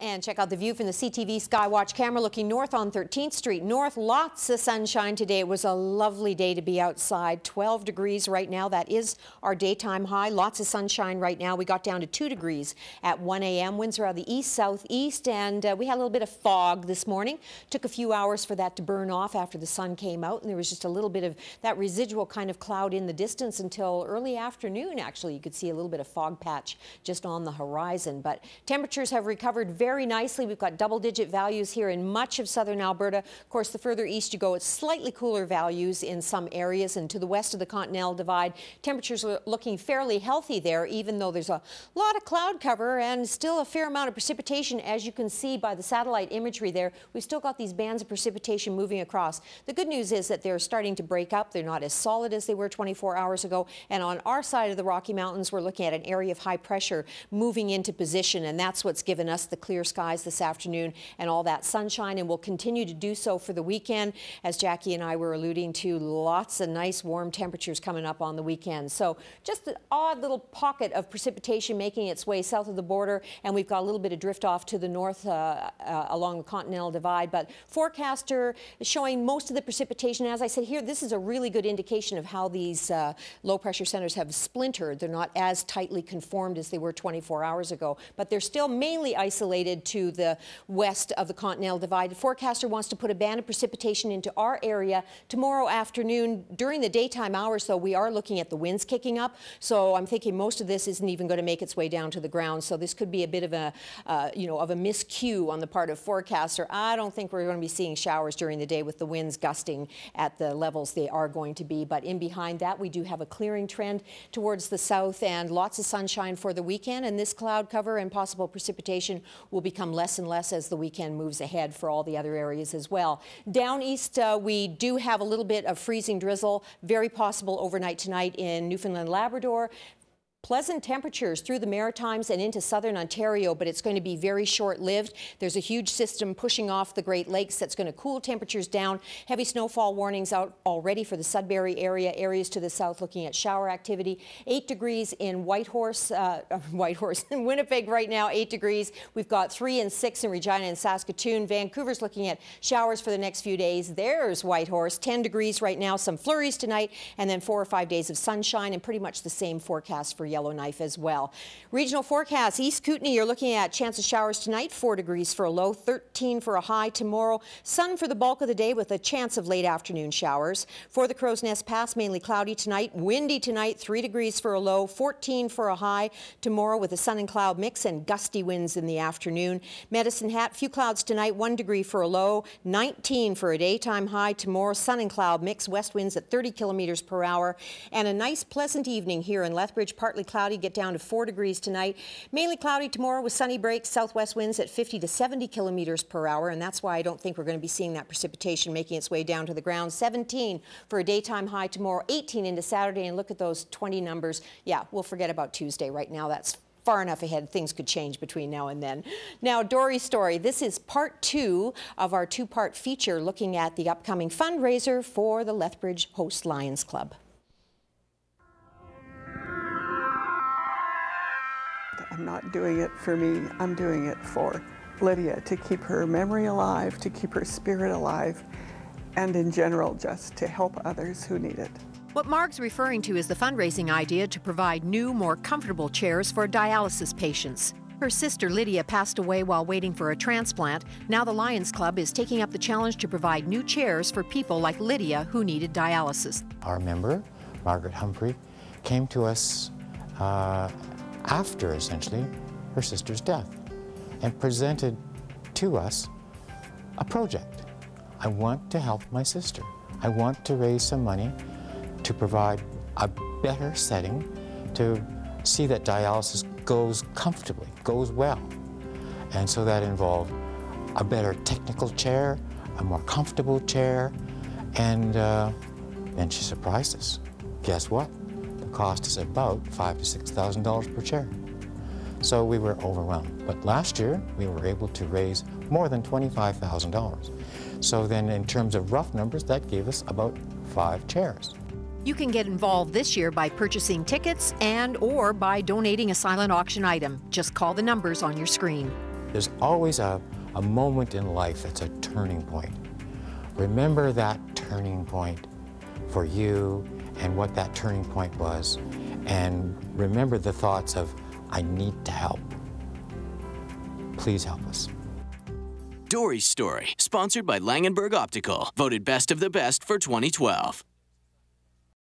And check out the view from the CTV Skywatch camera looking north on 13th Street North. Lots of sunshine today. It was a lovely day to be outside. 12 degrees right now. That is our daytime high. Lots of sunshine right now. We got down to 2 degrees at 1 a.m. Winds are out of the east-southeast, and we had a little bit of fog this morning. Took a few hours for that to burn off after the sun came out, and there was just a little bit of that residual kind of cloud in the distance until early afternoon. Actually, you could see a little bit of fog patch just on the horizon. But temperatures have recovered very nicely. We've got double-digit values here in much of southern Alberta. Of course, the further east you go, it's slightly cooler values in some areas, and to the west of the Continental Divide, temperatures are looking fairly healthy there, even though there's a lot of cloud cover and still a fair amount of precipitation, as you can see by the satellite imagery there. We've still got these bands of precipitation moving across. The good news is that they're starting to break up. They're not as solid as they were 24 hours ago, and on our side of the Rocky Mountains, we're looking at an area of high pressure moving into position, and that's what's given us the clear skies this afternoon and all that sunshine, and will continue to do so for the weekend. As Jackie and I were alluding to, lots of nice warm temperatures coming up on the weekend. So just an odd little pocket of precipitation making its way south of the border, and we've got a little bit of drift off to the north along the Continental Divide, but forecaster is showing most of the precipitation. As I said here, this is a really good indication of how these low pressure centers have splintered. They're not as tightly conformed as they were 24 hours ago, but they're still mainly isolated to the west of the Continental Divide. The forecaster wants to put a band of precipitation into our area tomorrow afternoon. During the daytime hours, though, we are looking at the winds kicking up, so I'm thinking most of this isn't even going to make its way down to the ground. So this could be a bit of a, of a miscue on the part of forecaster. I don't think we're going to be seeing showers during the day with the winds gusting at the levels they are going to be. But in behind that, we do have a clearing trend towards the south and lots of sunshine for the weekend. And this cloud cover and possible precipitation will become less and less as the weekend moves ahead for all the other areas as well. Down east, we do have a little bit of freezing drizzle, very possible overnight tonight in Newfoundland, Labrador. Pleasant temperatures through the Maritimes and into southern Ontario, but it's going to be very short-lived. There's a huge system pushing off the Great Lakes that's going to cool temperatures down. Heavy snowfall warnings out already for the Sudbury area. Areas to the south looking at shower activity. 8 degrees in in Winnipeg right now, 8 degrees. We've got 3 and 6 in Regina and Saskatoon. Vancouver's looking at showers for the next few days. There's Whitehorse, 10 degrees right now, some flurries tonight, and then 4 or 5 days of sunshine, and pretty much the same forecast for Yellowknife as well. Regional forecast, East Kootenay, you're looking at chance of showers tonight, 4 degrees for a low, 13 for a high tomorrow. Sun for the bulk of the day with a chance of late afternoon showers. For the Crow's Nest Pass, mainly cloudy tonight, windy tonight, 3 degrees for a low, 14 for a high tomorrow with a sun and cloud mix and gusty winds in the afternoon. Medicine Hat, few clouds tonight, 1 degree for a low, 19 for a daytime high tomorrow, sun and cloud mix, west winds at 30 kilometers per hour, and a nice pleasant evening here in Lethbridge, partly cloudy, get down to 4 degrees tonight. Mainly cloudy tomorrow with sunny breaks, southwest winds at 50 to 70 kilometers per hour, and that's why I don't think we're going to be seeing that precipitation making its way down to the ground. 17 for a daytime high tomorrow, 18 into Saturday, and look at those 20 numbers. Yeah, we'll forget about Tuesday right now. That's far enough ahead. Things could change between now and then. Now, Dory's story. This is part 2 of our 2-part feature looking at the upcoming fundraiser for the Lethbridge Host Lions Club. I'm not doing it for me, I'm doing it for Lydia, to keep her memory alive, to keep her spirit alive, and in general, just to help others who need it. What Marg's referring to is the fundraising idea to provide new, more comfortable chairs for dialysis patients. Her sister Lydia passed away while waiting for a transplant. Now the Lions Club is taking up the challenge to provide new chairs for people like Lydia who needed dialysis. Our member, Margaret Humphrey, came to us after, essentially, her sister's death and presented to us a project. I want to help my sister. I want to raise some money to provide a better setting to see that dialysis goes comfortably, goes well. And so that involved a better technical chair, a more comfortable chair, and then she surprised us. Guess what? Cost is about $5,000 to $6,000 per chair. So we were overwhelmed. But last year, we were able to raise more than $25,000. So then in terms of rough numbers, that gave us about 5 chairs. You can get involved this year by purchasing tickets and/or by donating a silent auction item. Just call the numbers on your screen. There's always a moment in life that's a turning point. Remember that turning point for you and what that turning point was, and remember the thoughts of, I need to help. Please help us. Dory's Story, sponsored by Langenberg Optical, voted Best of the Best for 2012.